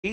Huh?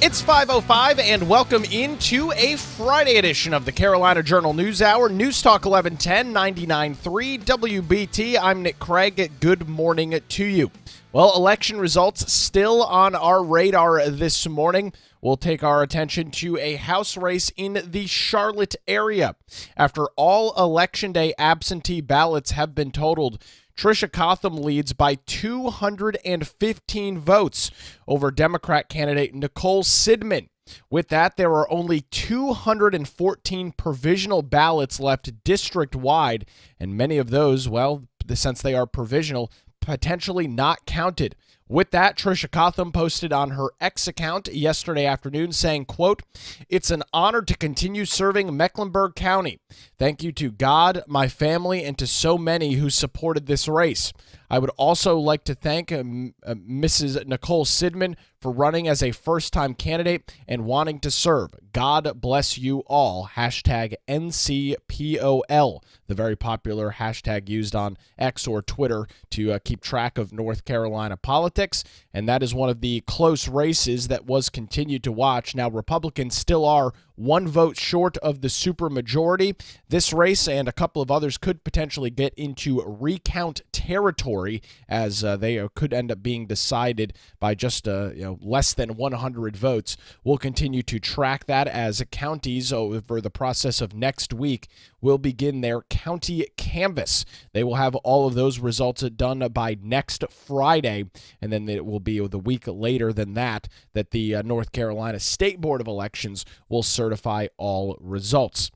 It's 5:05 and welcome into a Friday edition of the Carolina Journal News Hour. News Talk 1110 99.3 WBT. I'm Nick Craig. Good morning to you. Well, election results still on our radar this morning. We'll take our attention to a House race in the Charlotte area. After all Election Day absentee ballots have been totaled, Tricia Cotham leads by 215 votes over Democrat candidate Nicole Sidman. With that, there are only 214 provisional ballots left district-wide, and many of those, well, since they are provisional, potentially not counted. With that, Tricia Cotham posted on her X account yesterday afternoon saying, quote, "It's an honor to continue serving Mecklenburg County. Thank you to God, my family, and to so many who supported this race. I would also like to thank Mrs. Nicole Sidman for running as a first-time candidate and wanting to serve. God bless you all. Hashtag NCPOL, the very popular hashtag used on X or Twitter to keep track of North Carolina politics. And that is one of the close races that was continued to watch. Now, Republicans still are one vote short of the supermajority. This race and a couple of others could potentially get into recount territory, as they could end up being decided by just less than 100 votes. We'll continue to track that as counties over the process of next week will begin their county canvass. They will have all of those results done by next Friday, and then it will be the week later than that the North Carolina State Board of Elections will certify all results.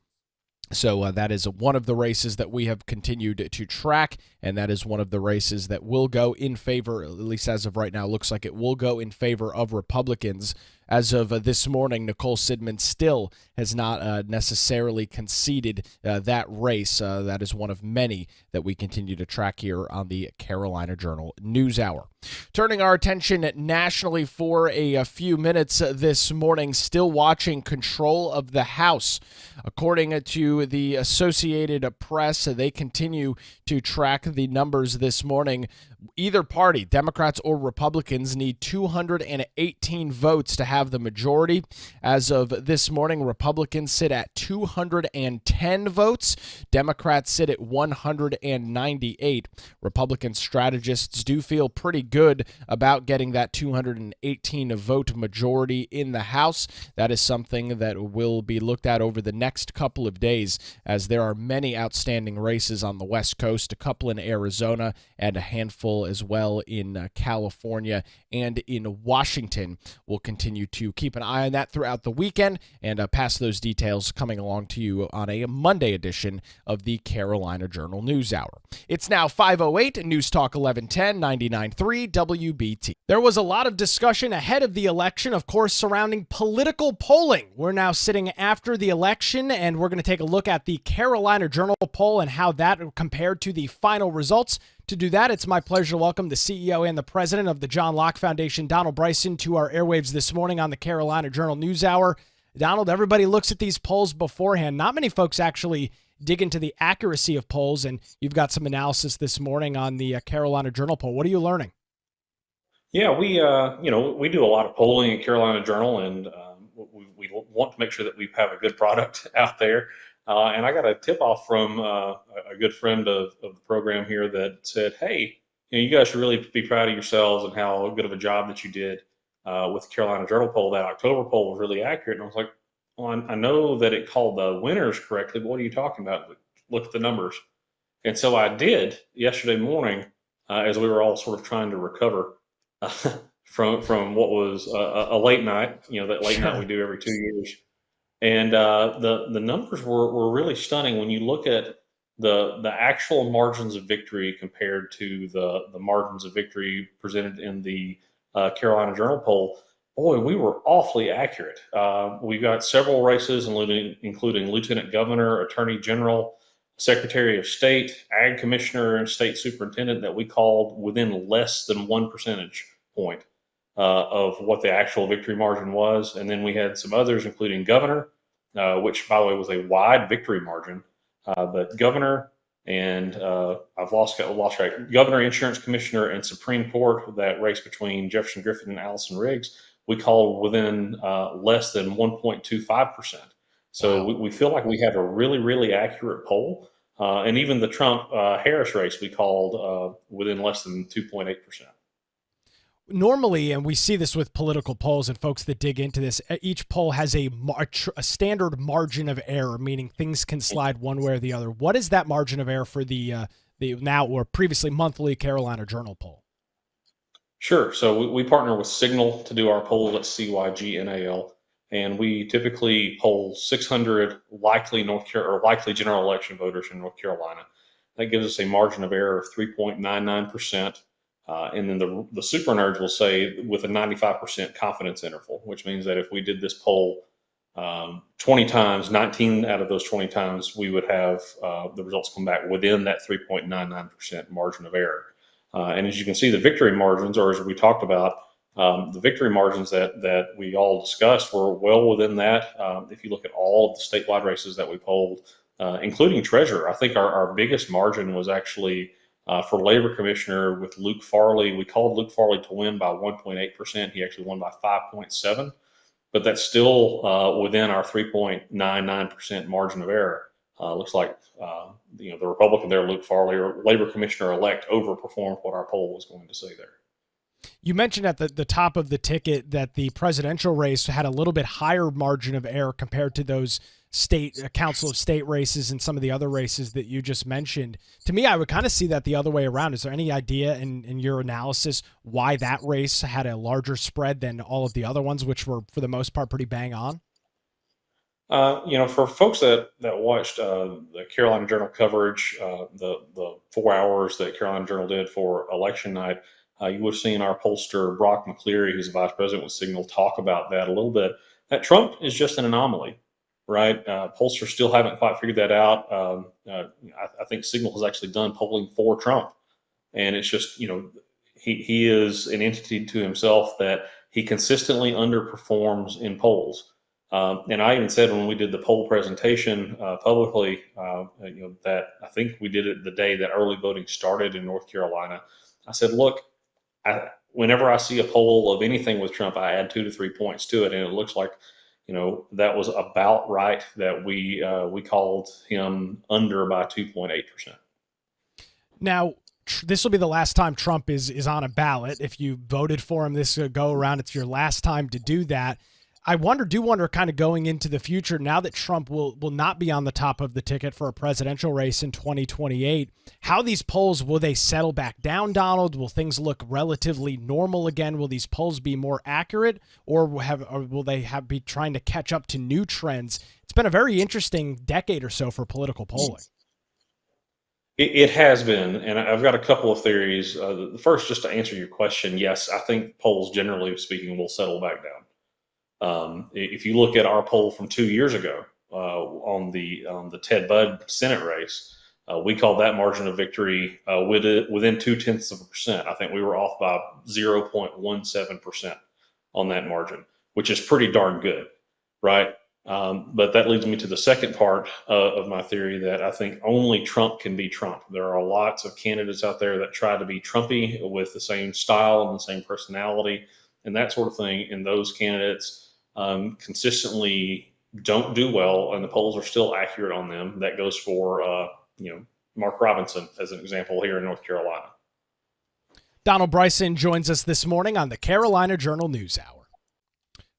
So that is one of the races that we have continued to track, and that is one of the races that will go in favor, at least as of right now, looks like it will go in favor of Republicans. As of this morning, Nicole Sidman still has not necessarily conceded that race. That is one of many that we continue to track here on the Carolina Journal News Hour. Turning our attention nationally for a few minutes this morning, still watching control of the House. According to the Associated Press, they continue to track the numbers this morning. Either party, Democrats or Republicans, need 218 votes to have the majority. As of this morning, Republicans sit at 210 votes. Democrats sit at 198. Republican strategists do feel pretty good about getting that 218 vote majority in the House. That is something that will be looked at over the next couple of days, as there are many outstanding races on the West Coast, a couple in Arizona, and a handful as well in California and in Washington. We'll continue to keep an eye on that throughout the weekend and pass those details coming along to you on a Monday edition of the Carolina Journal News Hour. It's now 5:08, News Talk 1110 99.3 WBT. There was a lot of discussion ahead of the election, of course, surrounding political polling. We're now sitting after the election, and we're going to take a look at the Carolina Journal poll and how that compared to the final results. To do that, it's my pleasure to welcome the CEO and the president of the John Locke Foundation, Donald Bryson, to our airwaves this morning on the Carolina Journal News Hour. Donald, everybody looks at these polls beforehand. Not many folks actually dig into the accuracy of polls, and you've got some analysis this morning on the Carolina Journal poll. What are you learning? Yeah, we do a lot of polling at Carolina Journal, and we want to make sure that we have a good product out there. And I got a tip off from a good friend of the program here that said, "Hey, you guys should really be proud of yourselves and how good of a job that you did with the Carolina Journal poll. That October poll was really accurate." And I was like, "Well, I know that it called the winners correctly, but what are you talking about? Look at the numbers." And so I did yesterday morning, as we were all sort of trying to recover from what was a late night, that late night we Sure. do every 2 years. And the numbers were really stunning when you look at the actual margins of victory compared to the margins of victory presented in the Carolina Journal poll. Boy, we were awfully accurate. We've got several races, including Lieutenant Governor, Attorney General, Secretary of State, Ag Commissioner, and State Superintendent that we called within less than 1 percentage point of what the actual victory margin was. And then we had some others, including Governor, which, by the way, was a wide victory margin. But Governor, And I've lost track. Governor, Insurance Commissioner, and Supreme Court, that race between Jefferson Griffin and Allison Riggs, we called within less than 1.25%. So Wow. we feel like we have a really, really accurate poll. And even the Trump Harris race, we called within less than 2.8%. Normally, and we see this with political polls and folks that dig into this, each poll has a standard margin of error, meaning things can slide one way or the other. What is that margin of error for the now or previously monthly Carolina Journal poll? Sure. So we partner with Signal to do our poll at CYGNAL, and we typically poll 600 likely general election voters in North Carolina. That gives us a margin of error of 3.99%. And then the super nerds will say with a 95% confidence interval, which means that if we did this poll 20 times, 19 out of those 20 times, we would have the results come back within that 3.99% margin of error. And as you can see, the victory margins, or as we talked about, the victory margins that we all discussed were well within that. If you look at all of the statewide races that we polled, including treasurer, I think our biggest margin was actually for labor commissioner with Luke Farley. We called Luke Farley to win by 1.8%. He actually won by 5.7, but that's still within our 3.99% margin of error. Looks like the Republican there, Luke Farley, or labor commissioner elect, overperformed what our poll was going to say there. You mentioned at the top of the ticket that the presidential race had a little bit higher margin of error compared to those state council of state races and some of the other races that you just mentioned. To me, I would kind of see that the other way around. Is there any idea in your analysis why that race had a larger spread than all of the other ones, which were for the most part pretty bang on? For folks that watched the Carolina Journal coverage, the 4 hours that Carolina Journal did for election night, you would have seen our pollster Brock McCleary, who's the vice president with Signal, talk about that a little bit. That Trump is just an anomaly, right? Pollsters still haven't quite figured that out. I think Signal has actually done polling for Trump, and it's just he is an entity to himself that he consistently underperforms in polls. And I even said when we did the poll presentation publicly, that I think we did it the day that early voting started in North Carolina. I said, look, whenever I see a poll of anything with Trump, I add 2 to 3 points to it, and it looks like, that was about right. That we called him under by 2.8%. Now, this will be the last time Trump is on a ballot. If you voted for him this go around, it's your last time to do that. I do wonder kind of going into the future, now that Trump will not be on the top of the ticket for a presidential race in 2028, how these polls, will they settle back down, Donald? Will things look relatively normal again? Will these polls be more accurate, or will they be trying to catch up to new trends? It's been a very interesting decade or so for political polling. It has been, and I've got a couple of theories. The first, just to answer your question, yes, I think polls, generally speaking, will settle back down. If you look at our poll from 2 years ago on the Ted Budd Senate race, we called that margin of victory within 0.2%. I think we were off by 0.17% on that margin, which is pretty darn good, right? But that leads me to the second part of my theory, that I think only Trump can be Trump. There are lots of candidates out there that try to be Trumpy with the same style and the same personality and that sort of thing, and those candidates consistently don't do well, and the polls are still accurate on them. That goes for Mark Robinson as an example here in North Carolina. Donald Bryson joins us this morning on the Carolina Journal News Hour.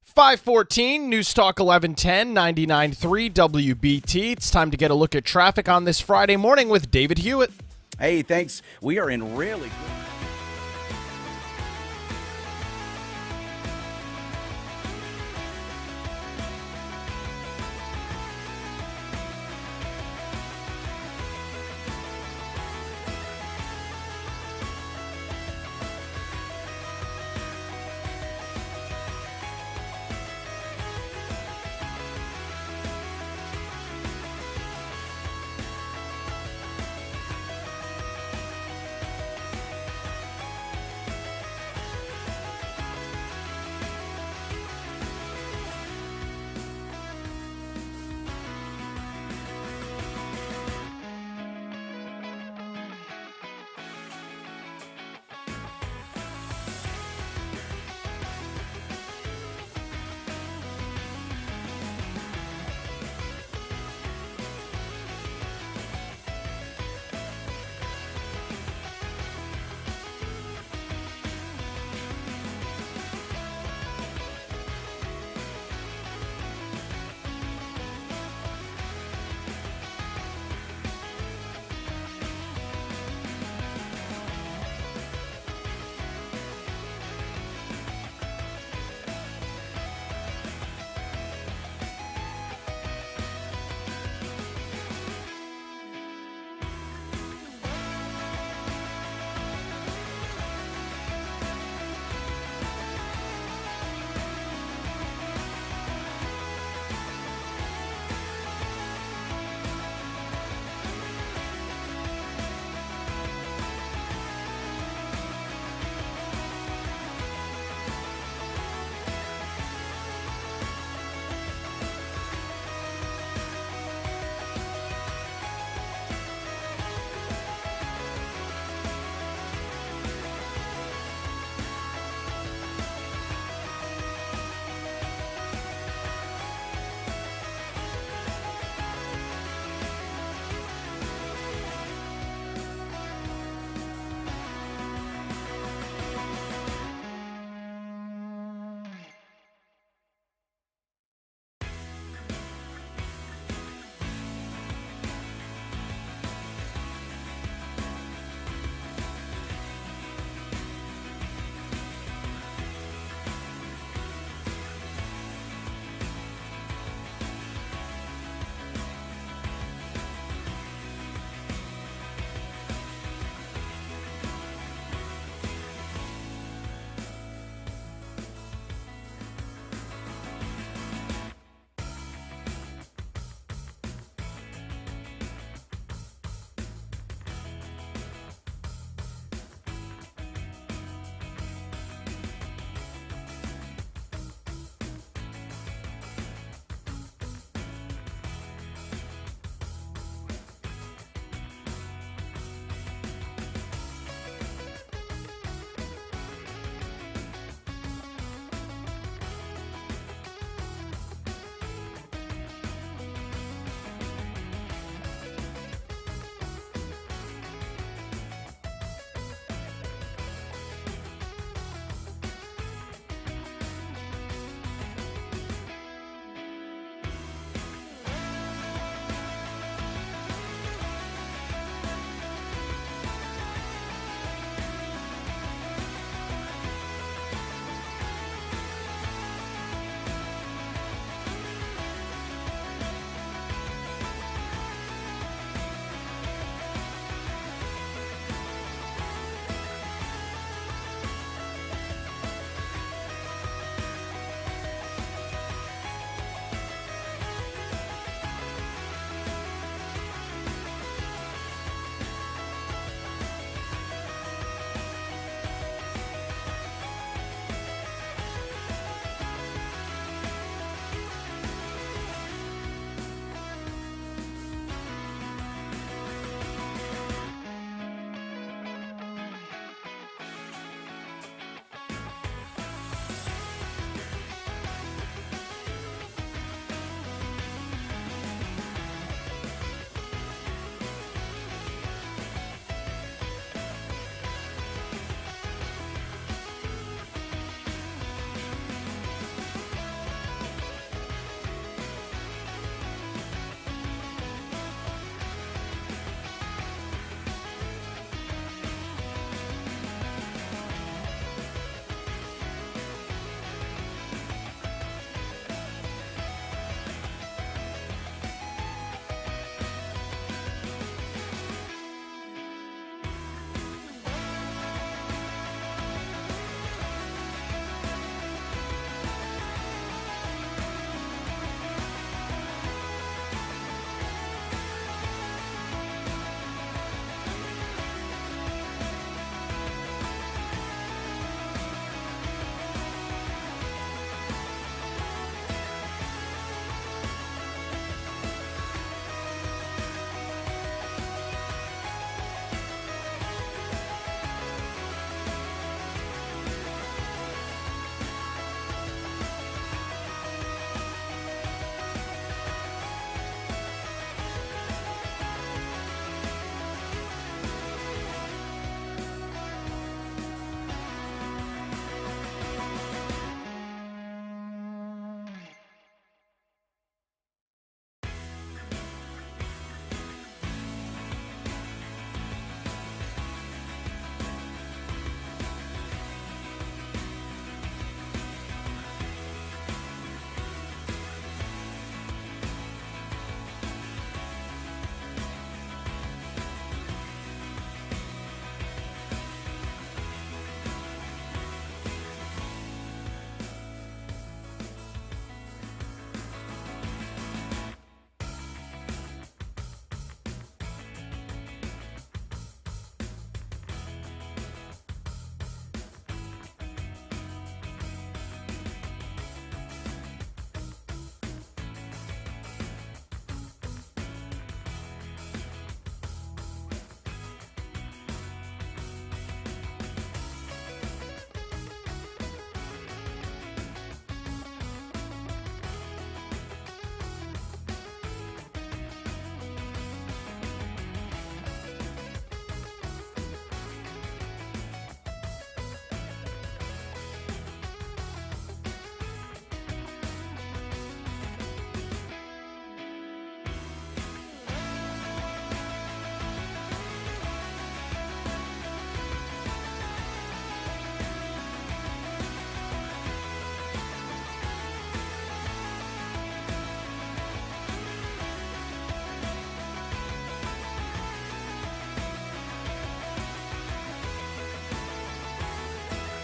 514 News Talk 1110 99.3 WBT. It's time to get a look at traffic on this Friday morning with David Hewitt. Hey, thanks. We are in really good.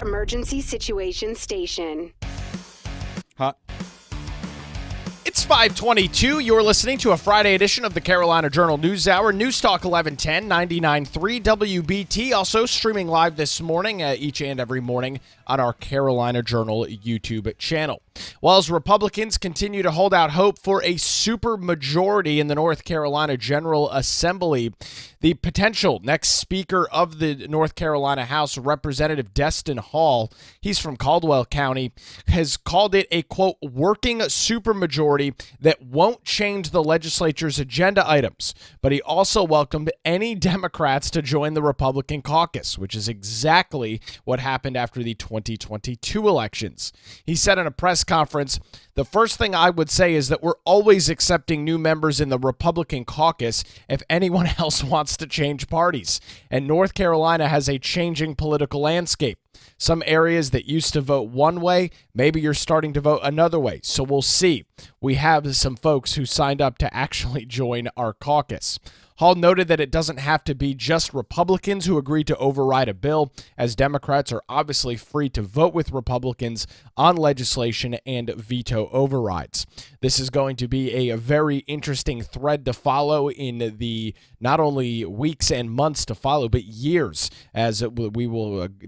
Emergency Situation Station. Huh? It's 522. You're listening to a Friday edition of the Carolina Journal News Hour. News Talk 1110, 99.3 WBT. Also streaming live this morning, each and every morning on our Carolina Journal YouTube channel. While as Republicans continue to hold out hope for a supermajority in the North Carolina General Assembly, the potential next Speaker of the North Carolina House, Representative Destin Hall, he's from Caldwell County, has called it a, quote, working supermajority that won't change the legislature's agenda items. But he also welcomed any Democrats to join the Republican caucus, which is exactly what happened after the 2022 elections. He said in a press conference, "The first thing I would say is that we're always accepting new members in the Republican caucus if anyone else wants to change parties. And North Carolina has a changing political landscape. Some areas that used to vote one way, maybe you're starting to vote another way. So we'll see. We have some folks who signed up to actually join our caucus." Hall noted that it doesn't have to be just Republicans who agree to override a bill, as Democrats are obviously free to vote with Republicans on legislation and veto overrides. This is going to be a very interesting thread to follow in the not only weeks and months to follow, but years, as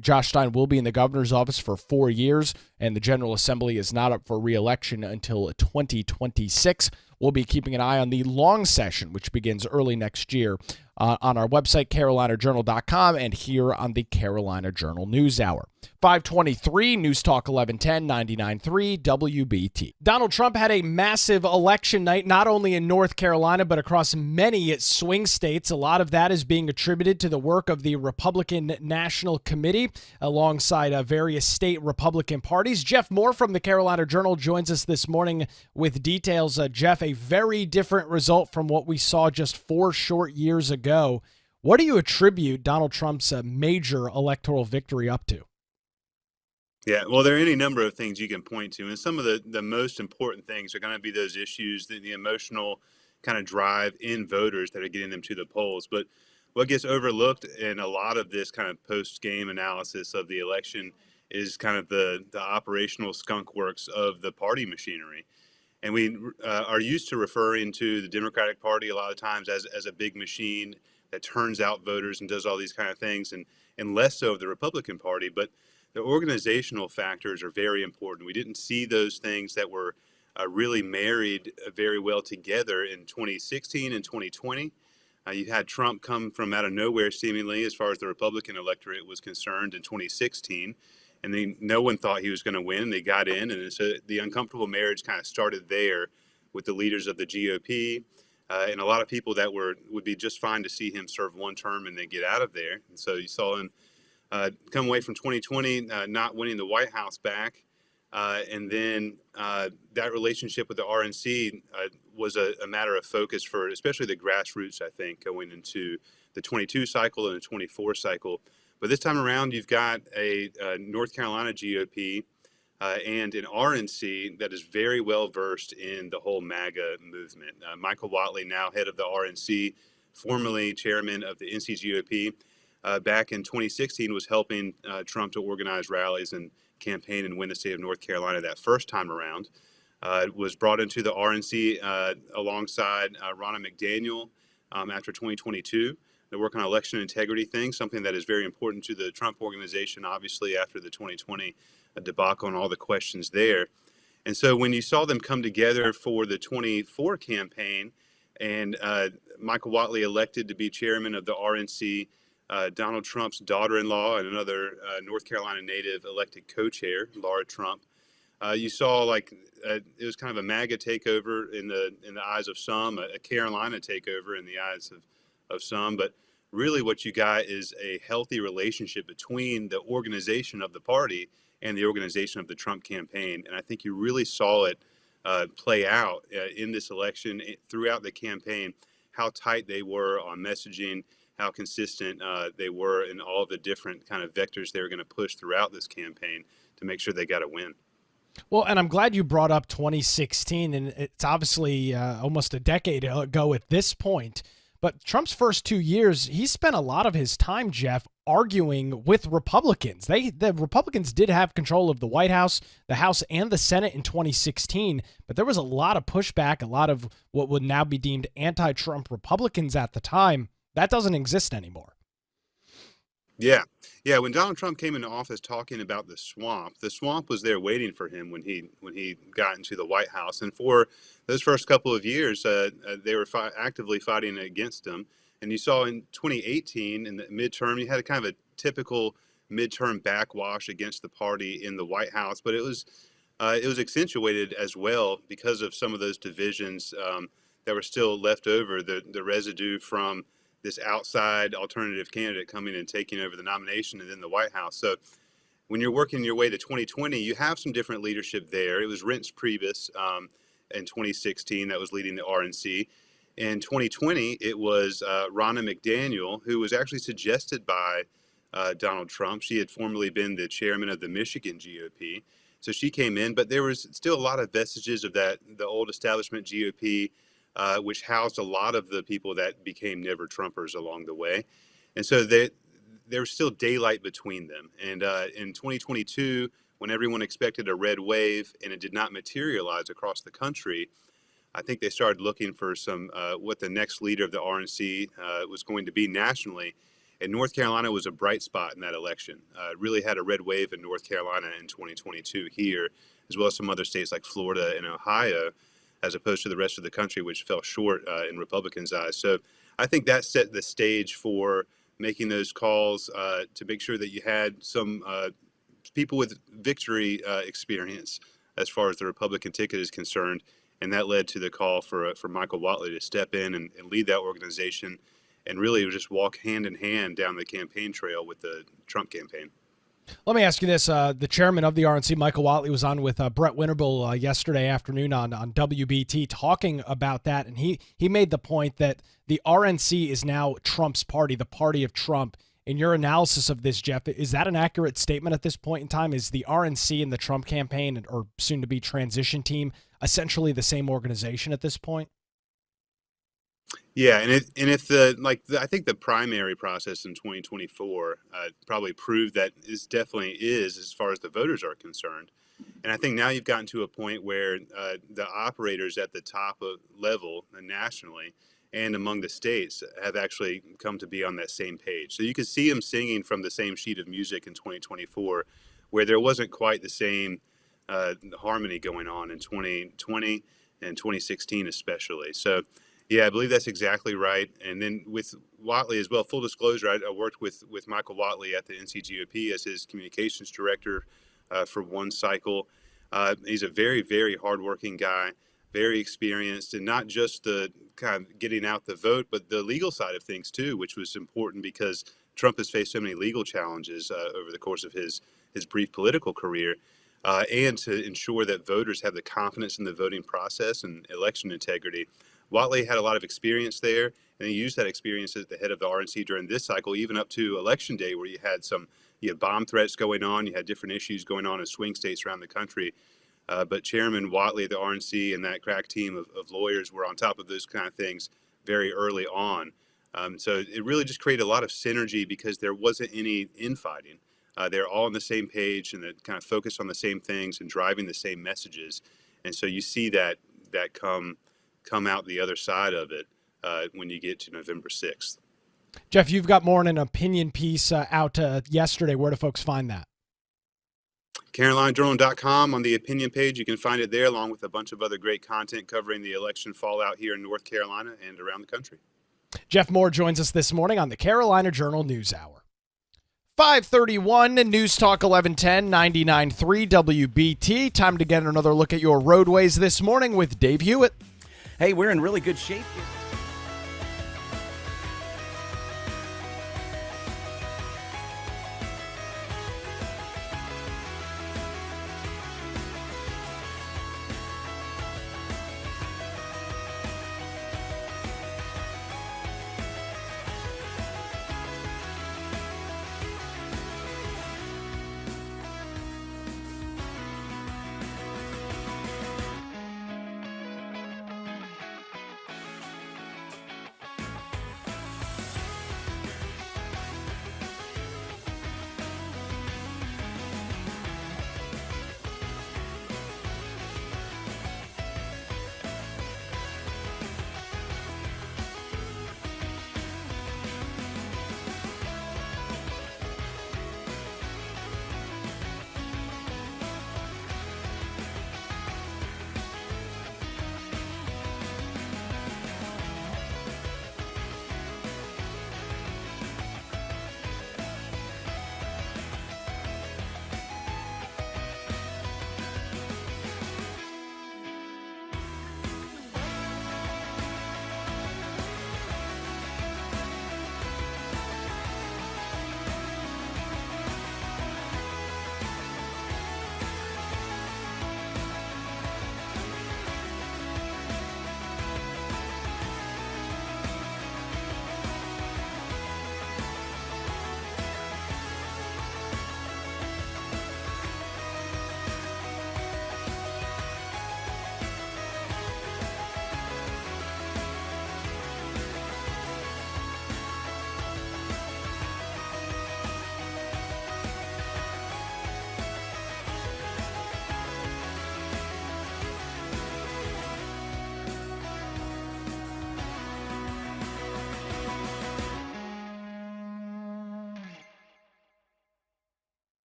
Josh Stein will be in the governor's office for 4 years, and the General Assembly is not up for re-election until 2026. We'll be keeping an eye on the long session, which begins early next year, on our website, carolinajournal.com, and here on the Carolina Journal News Hour. 523, News Talk 1110, 99.3 WBT. Donald Trump had a massive election night, not only in North Carolina, but across many swing states. A lot of that is being attributed to the work of the Republican National Committee, alongside various state Republican parties. Jeff Moore from the Carolina Journal joins us this morning with details. Jeff, a very different result from what we saw just 4 short years ago. What do you attribute Donald Trump's major electoral victory up to? Yeah, well, there are any number of things you can point to, and some of the most important things are going to be those issues, the emotional kind of drive in voters that are getting them to the polls. But what gets overlooked in a lot of this kind of post-game analysis of the election is kind of the operational skunk works of the party machinery. And we are used to referring to the Democratic Party a lot of times as a big machine that turns out voters and does all these kind of things, and less so of the Republican Party. But the organizational factors are very important. We didn't see those things that were really married very well together in 2016 and 2020. You had Trump come from out of nowhere, seemingly, as far as the Republican electorate was concerned in 2016. And then no one thought he was going to win. They got in, and so the uncomfortable marriage kind of started there with the leaders of the GOP and a lot of people that would be just fine to see him serve one term and then get out of there. And so you saw him come away from 2020, not winning the White House back. And then that relationship with the RNC was a matter of focus for especially the grassroots, I think, going into the 22 cycle and the 24 cycle. But this time around, you've got a North Carolina GOP and an RNC that is very well versed in the whole MAGA movement. Michael Whatley, now head of the RNC, formerly chairman of the NCGOP, back in 2016 was helping Trump to organize rallies and campaign and win the state of North Carolina that first time around. Was brought into the RNC alongside Ronna McDaniel after 2022. They work on election integrity things, something that is very important to the Trump organization, obviously, after the 2020 debacle and all the questions there. And so when you saw them come together for the 24 campaign and Michael Whatley elected to be chairman of the RNC, Donald Trump's daughter-in-law and another North Carolina native elected co-chair, Laura Trump, you saw like it was kind of a MAGA takeover in the eyes of some, a Carolina takeover in the eyes of some, but really what you got is a healthy relationship between the organization of the party and the organization of the Trump campaign. And I think you really saw it play out in this election throughout the campaign, how tight they were on messaging, how consistent they were in all the different kind of vectors they were going to push throughout this campaign to make sure they got a win. Well, and I'm glad you brought up 2016, and it's obviously almost a decade ago at this point. But Trump's first 2 years, he spent a lot of his time, Jeff, arguing with Republicans. The Republicans did have control of the White House, the House, and the Senate in 2016, but there was a lot of pushback, a lot of what would now be deemed anti-Trump Republicans at the time. That doesn't exist anymore. Yeah. Yeah. When Donald Trump came into office talking about the swamp was there waiting for him when he got into the White House. And for those first couple of years, they were actively fighting against him. And you saw in 2018, in the midterm, you had a kind of a typical midterm backwash against the party in the White House. But it was accentuated as well because of some of those divisions that were still left over, the residue from this outside alternative candidate coming and taking over the nomination and then the White House. So when you're working your way to 2020, you have some different leadership there. It was Reince Priebus in 2016 that was leading the RNC. In 2020, it was Ronna McDaniel, who was actually suggested by Donald Trump. She had formerly been the chairman of the Michigan GOP. So she came in, but there was still a lot of vestiges of the old establishment GOP, which housed a lot of the people that became never Trumpers along the way. And so there was still daylight between them. And in 2022, when everyone expected a red wave and it did not materialize across the country, I think they started looking for some what the next leader of the RNC was going to be nationally. And North Carolina was a bright spot in that election. Really had a red wave in North Carolina in 2022 here, as well as some other states like Florida and Ohio, as opposed to the rest of the country, which fell short in Republicans' eyes. So I think that set the stage for making those calls to make sure that you had some people with victory experience as far as the Republican ticket is concerned. And that led to the call for Michael Whatley to step in and lead that organization and really just walk hand in hand down the campaign trail with the Trump campaign. Let me ask you this. The chairman of the RNC, Michael Whatley, was on with Brett Winterble yesterday afternoon on WBT talking about that. And he made the point that the RNC is now Trump's party, the party of Trump. In your analysis of this, Jeff, is that an accurate statement at this point in time? Is the RNC and the Trump campaign, or soon-to-be transition team, essentially the same organization at this point? Yeah, and if I think the primary process in 2024 probably proved that this definitely is as far as the voters are concerned. And I think now you've gotten to a point where the operators at the top of level nationally and among the states have actually come to be on that same page. So you could see them singing from the same sheet of music in 2024, where there wasn't quite the same harmony going on in 2020 and 2016 especially. So yeah, I believe that's exactly right. And then with Whatley as well, full disclosure, I worked with Michael Whatley at the NCGOP as his communications director for one cycle. He's a very, very hardworking guy, very experienced, and not just the kind of getting out the vote, but the legal side of things too, which was important because Trump has faced so many legal challenges over the course of his brief political career, and to ensure that voters have the confidence in the voting process and election integrity. Whatley had a lot of experience there, and he used that experience as the head of the RNC during this cycle, even up to Election Day, where you had bomb threats going on, you had different issues going on in swing states around the country. But Chairman Whatley of the RNC and that crack team of lawyers were on top of those kind of things very early on. So it really just created a lot of synergy because there wasn't any infighting. They're all on the same page and they're kind of focused on the same things and driving the same messages. And so you see that come out the other side of it when you get to November 6th. Jeff, you've got more in an opinion piece out yesterday. Where do folks find that? CarolinaJournal.com on the opinion page. You can find it there along with a bunch of other great content covering the election fallout here in North Carolina and around the country. Jeff Moore joins us this morning on the Carolina Journal News Hour. 531 News Talk 1110 99.3 WBT. Time to get another look at your roadways this morning with Dave Hewitt. Hey, we're in really good shape here.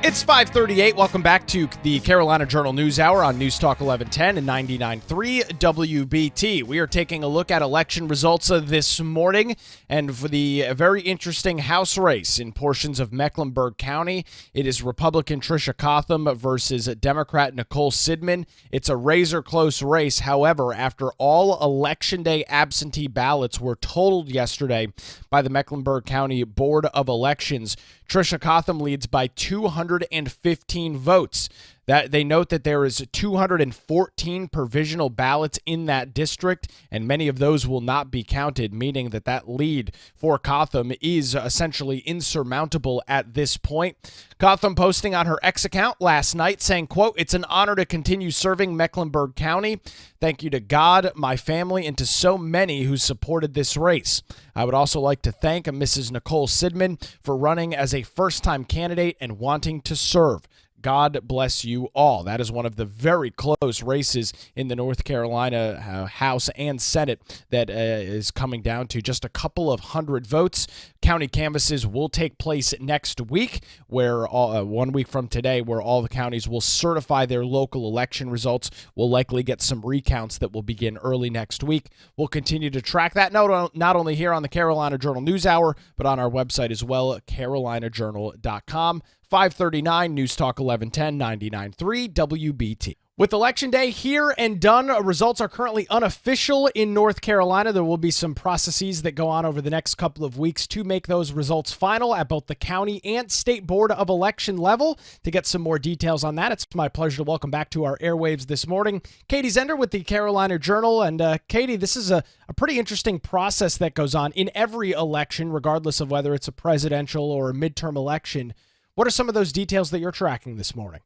It's 5:38. Welcome back to the Carolina Journal News Hour on News Talk 1110 and 99.3 WBT. We are taking a look at election results this morning, and for the very interesting House race in portions of Mecklenburg County, it is Republican Tricia Cotham versus Democrat Nicole Sidman. It's a razor-close race. However, after all Election Day absentee ballots were totaled yesterday by the Mecklenburg County Board of Elections, Tricia Cotham leads by 215 votes. That they note that there is 214 provisional ballots in that district, and many of those will not be counted, meaning that that lead for Cotham is essentially insurmountable at this point. Cotham posting on her X account last night saying, quote, "It's an honor to continue serving Mecklenburg County. Thank you to God, my family, and to so many who supported this race. I would also like to thank Mrs. Nicole Sidman for running as a first-time candidate and wanting to serve. God bless you all." That is one of the very close races in the North Carolina House and Senate that is coming down to just a couple of hundred votes. County canvasses will take place next week, where 1 week from today, where all the counties will certify their local election results. We'll likely get some recounts that will begin early next week. We'll continue to track that not only here on the Carolina Journal News Hour, but on our website as well, carolinajournal.com. 539 News Talk 1110 99.3 WBT. With Election Day here and done, results are currently unofficial in North Carolina. There will be some processes that go on over the next couple of weeks to make those results final at both the county and state board of election level. To get some more details on that, it's my pleasure to welcome back to our airwaves this morning Katie Zender with the Carolina Journal. And Katie, this is a pretty interesting process that goes on in every election, regardless of whether it's a presidential or a midterm election. What are some of those details that you're tracking this morning?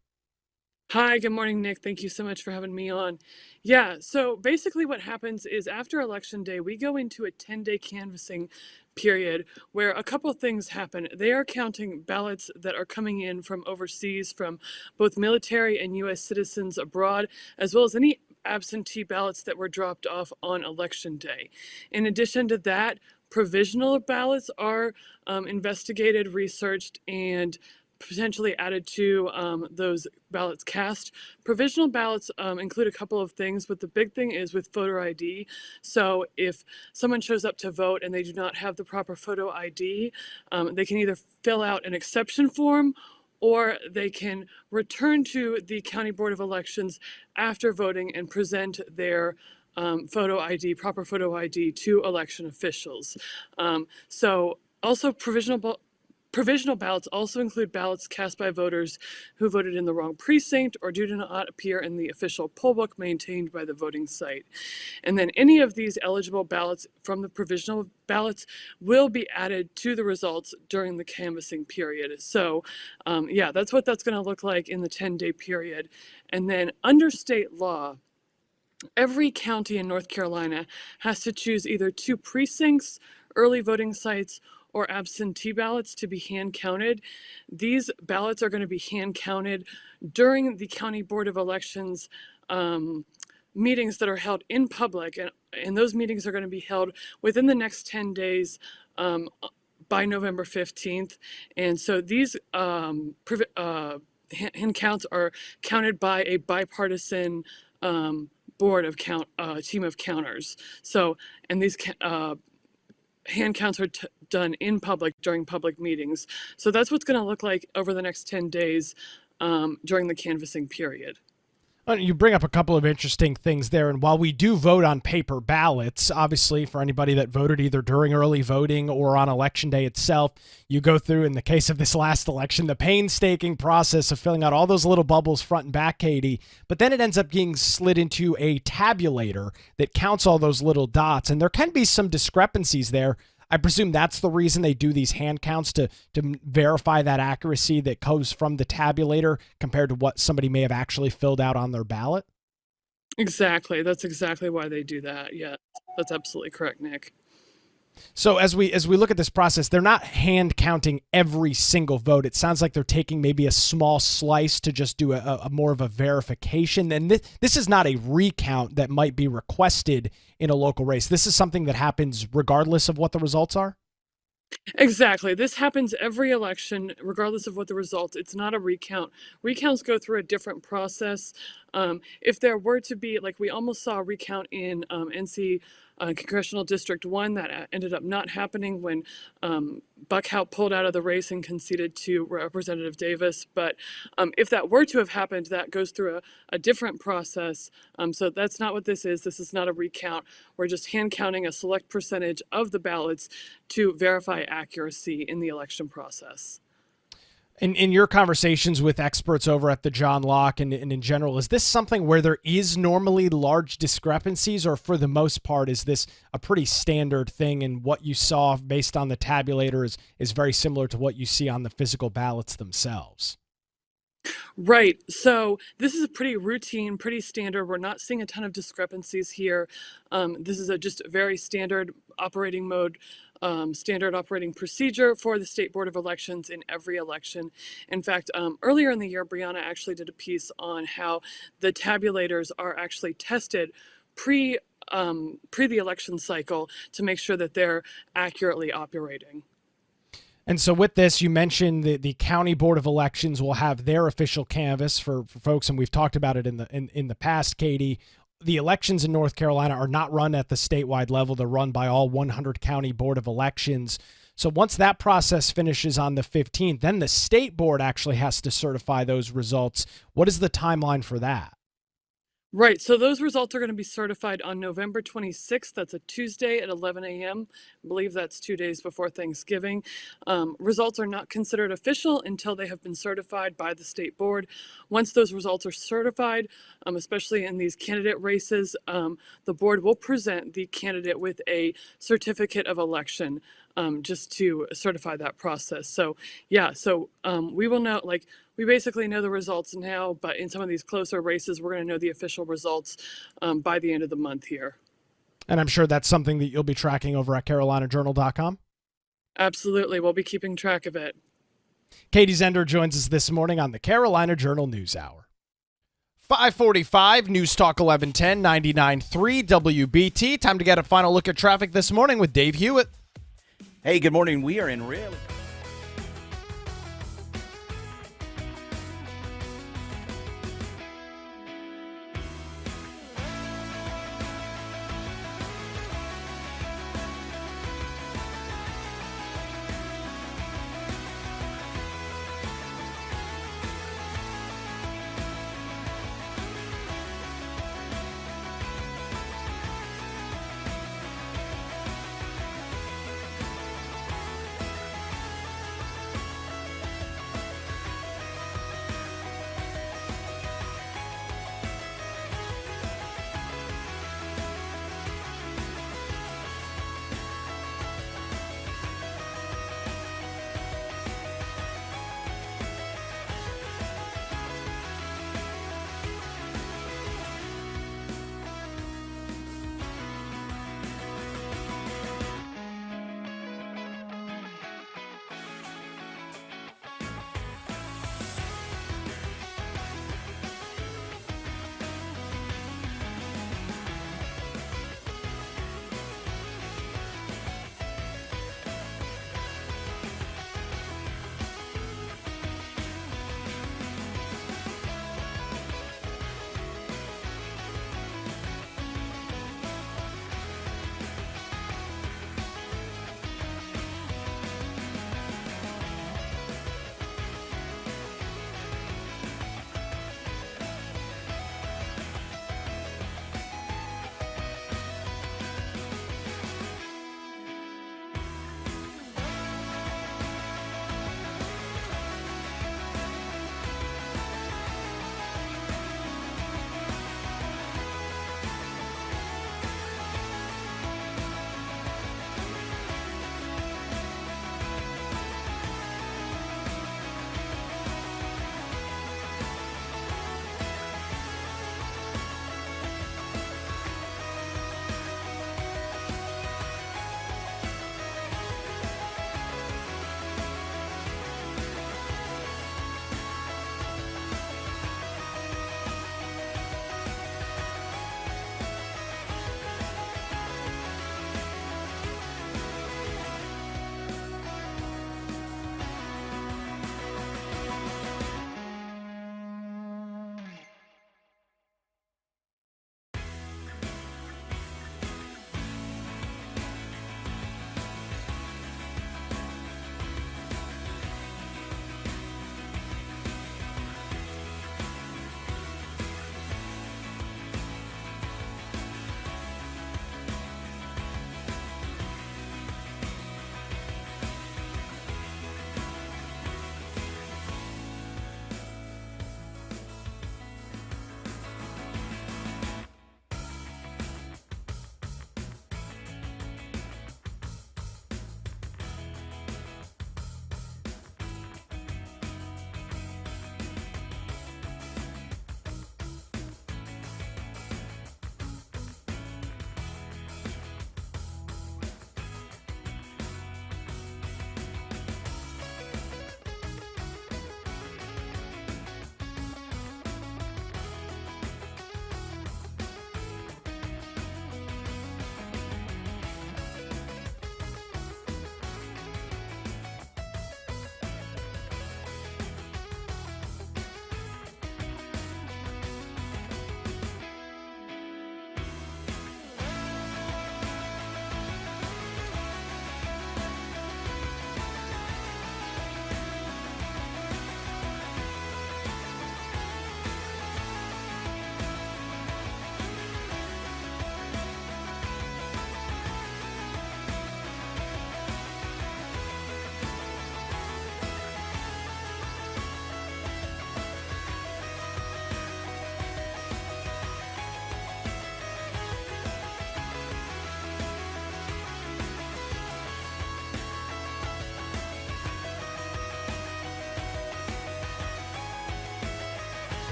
Hi, good morning, Nick. Thank you so much for having me on. Yeah, so basically what happens is after Election Day, we go into a 10-day canvassing period where a couple things happen. They are counting ballots that are coming in from overseas, from both military and U.S. citizens abroad, as well as any absentee ballots that were dropped off on Election Day. In addition to that, provisional ballots are investigated, researched, and potentially added to those ballots cast. Provisional ballots include a couple of things, but the big thing is with voter ID. So if someone shows up to vote and they do not have the proper photo ID, they can either fill out an exception form or they can return to the County Board of Elections after voting and present their photo ID, proper photo ID, to election officials. So also provisional ballots also include ballots cast by voters who voted in the wrong precinct or do not appear in the official poll book maintained by the voting site. And then any of these eligible ballots from the provisional ballots will be added to the results during the canvassing period. So yeah, that's what that's going to look like in the 10-day period. And then under state law, every county in North Carolina has to choose either 2 precincts, early voting sites, or absentee ballots to be hand counted. These ballots are going to be hand counted during the County Board of Elections meetings that are held in public, and those meetings are going to be held within the next 10 days by November 15th. And so these hand counts are counted by a bipartisan board of team of counters. So, and these hand counts are done in public during public meetings. So that's what's going to look like over the next 10 days during the canvassing period. You bring up a couple of interesting things there, and while we do vote on paper ballots, obviously for anybody that voted either during early voting or on Election Day itself, you go through, in the case of this last election, the painstaking process of filling out all those little bubbles front and back, Katie, but then it ends up being slid into a tabulator that counts all those little dots, and there can be some discrepancies there. I presume that's the reason they do these hand counts, to verify that accuracy that comes from the tabulator compared to what somebody may have actually filled out on their ballot? Exactly. That's exactly why they do that. Yeah, that's absolutely correct, Nick. So as we look at this process, they're not hand counting every single vote. It sounds like they're taking maybe a small slice to just do a more of a verification. And this is not a recount that might be requested in a local race. This is something that happens regardless of what the results are? Exactly. This happens every election, regardless of what the result. It's not a recount. Recounts go through a different process. If there were to be, like we almost saw a recount in NC Congressional District 1 that ended up not happening when Buckhout pulled out of the race and conceded to Representative Davis. But if that were to have happened, that goes through a different process. So that's not what this is. This is not a recount. We're just hand counting a select percentage of the ballots to verify accuracy in the election process. In your conversations with experts over at the John Locke and in general, is this something where there is normally large discrepancies, or for the most part, is this a pretty standard thing, and what you saw based on the tabulator is very similar to what you see on the physical ballots themselves? Right. So this is a pretty routine, pretty standard. We're not seeing a ton of discrepancies here. This is just a very standard operating mode, standard operating procedure for the State Board of Elections in every election. In fact, earlier in the year, Brianna actually did a piece on how the tabulators are actually tested pre the election cycle to make sure that they're accurately operating. And so with this, you mentioned the County Board of Elections will have their official canvas for folks, and we've talked about it in the past, Katie. The elections in North Carolina are not run at the statewide level. They're run by all 100 county board of elections. So once that process finishes on the 15th, then the state board actually has to certify those results. What is the timeline for that? Right. So those results are going to be certified on November 26th. That's a Tuesday at 11 a.m. I believe that's 2 days before Thanksgiving. Results are not considered official until they have been certified by the state board. Once those results are certified, especially in these candidate races, the board will present the candidate with a certificate of election just to certify that process. So, yeah, we will know, like, we basically know the results now, but in some of these closer races, we're going to know the official results by the end of the month here. And I'm sure that's something that you'll be tracking over at CarolinaJournal.com. Absolutely. We'll be keeping track of it. Katie Zender joins us this morning on the Carolina Journal News Hour. 545 News Talk 1110 99.3 WBT. Time to get a final look at traffic this morning with Dave Hewitt. Hey, good morning. We are in really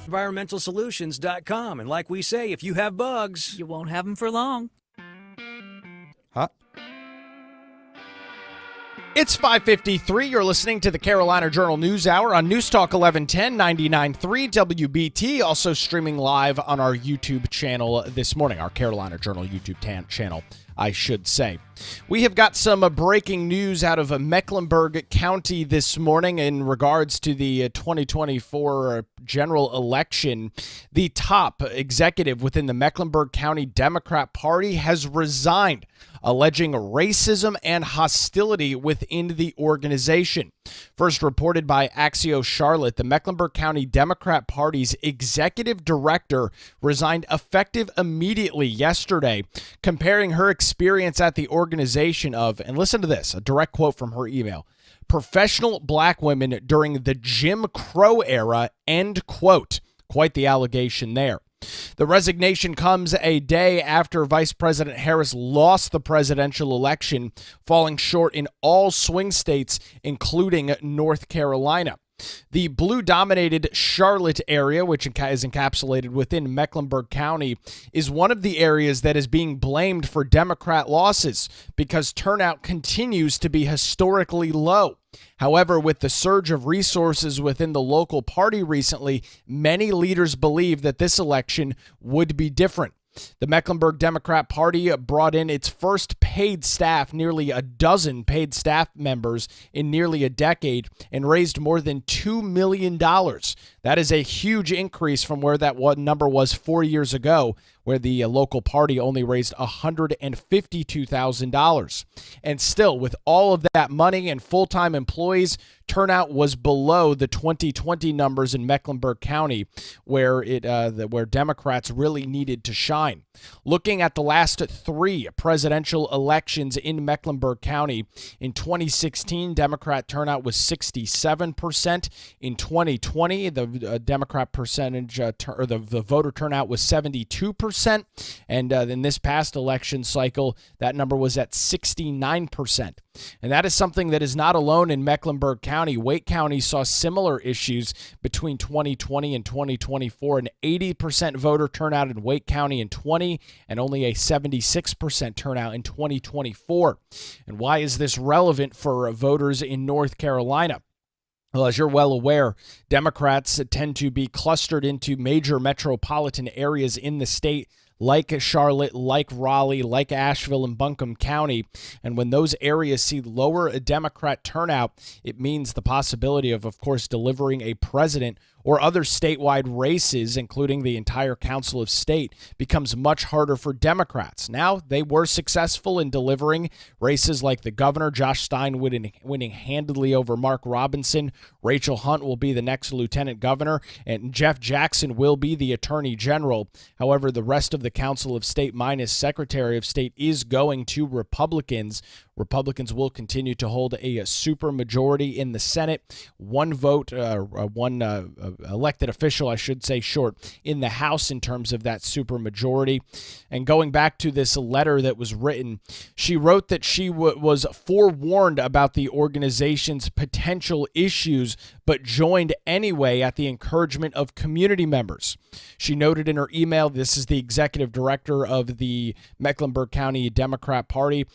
environmentalsolutions.com. And like we say, if you have bugs, You won't have them for long. Huh? It's 5:53. You're listening to the Carolina Journal News Hour on News Talk 1110 99.3 WBT. Also streaming live on our YouTube channel this morning, our Carolina Journal YouTube channel, I should say. We have got some breaking news out of Mecklenburg County this morning in regards to the 2024 general election. The top executive within the Mecklenburg County Democrat Party has resigned, alleging racism and hostility within the organization. First reported by Axios Charlotte, the Mecklenburg County Democrat Party's executive director resigned effective immediately yesterday, comparing her experience at the organization of, and listen to this, a direct quote from her email, professional black women during the Jim Crow era, end quote. Quite the allegation there. The resignation comes a day after Vice President Harris lost the presidential election, falling short in all swing states, including North Carolina. The blue-dominated Charlotte area, which is encapsulated within Mecklenburg County, is one of the areas that is being blamed for Democrat losses because turnout continues to be historically low. However, with the surge of resources within the local party recently, many leaders believe that this election would be different. The Mecklenburg Democrat Party brought in its first paid staff, nearly a dozen paid staff members in nearly a decade, and raised more than $2 million. That is a huge increase from where that number was 4 years ago, where the local party only raised $152,000. And still, with all of that money and full-time employees, turnout was below the 2020 numbers in Mecklenburg County, where where Democrats really needed to shine. Looking at the last three presidential elections in Mecklenburg County, in 2016, Democrat turnout was 67%. In 2020, the Democrat percentage, the voter turnout was 72%. And in this past election cycle, that number was at 69%. And that is something that is not alone in Mecklenburg County. Wake County saw similar issues between 2020 and 2024, an 80% voter turnout in Wake County in 20 and only a 76% turnout in 2024. And why is this relevant for voters in North Carolina? Well, as you're well aware, Democrats tend to be clustered into major metropolitan areas in the state, like Charlotte, like Raleigh, like Asheville and Buncombe County. And when those areas see lower Democrat turnout, it means the possibility of course, delivering a president or other statewide races, including the entire Council of State, becomes much harder for Democrats. Now, they were successful in delivering races like the governor, Josh Stein winning handedly over Mark Robinson. Rachel Hunt will be the next lieutenant governor, and Jeff Jackson will be the attorney general. However, the rest of the Council of State minus Secretary of State is going to Republicans. Republicans will continue to hold a supermajority in the Senate, one vote, one elected official, I should say, short in the House in terms of that supermajority. And going back to this letter that was written, she wrote that she was forewarned about the organization's potential issues, but joined anyway at the encouragement of community members. She noted in her email, this is the executive director of the Mecklenburg County Democrat Party,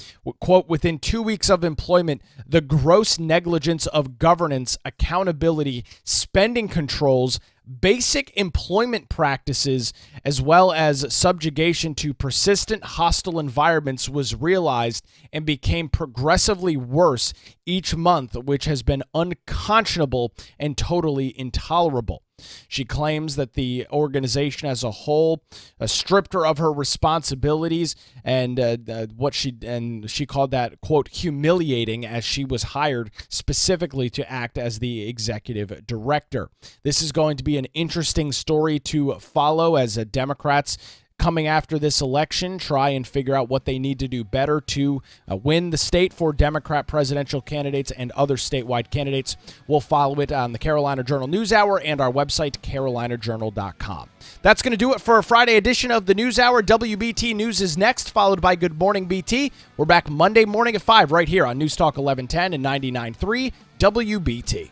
quote, within 2 weeks of employment, the gross negligence of governance, accountability, spending controls, basic employment practices, as well as subjugation to persistent hostile environments was realized and became progressively worse each month, which has been unconscionable and totally intolerable. She claims that the organization as a whole stripped her of her responsibilities, and she called that, quote, humiliating, as she was hired specifically to act as the executive director. This is going to be an interesting story to follow as Democrats coming after this election try and figure out what they need to do better to win the state for Democrat presidential candidates and other statewide candidates. We'll follow it on the Carolina Journal News Hour and our website, carolinajournal.com. That's going to do it for a Friday edition of the News Hour. WBT News is next, followed by Good Morning BT. We're back Monday morning at 5 right here on News Talk 1110 and 99.3 WBT.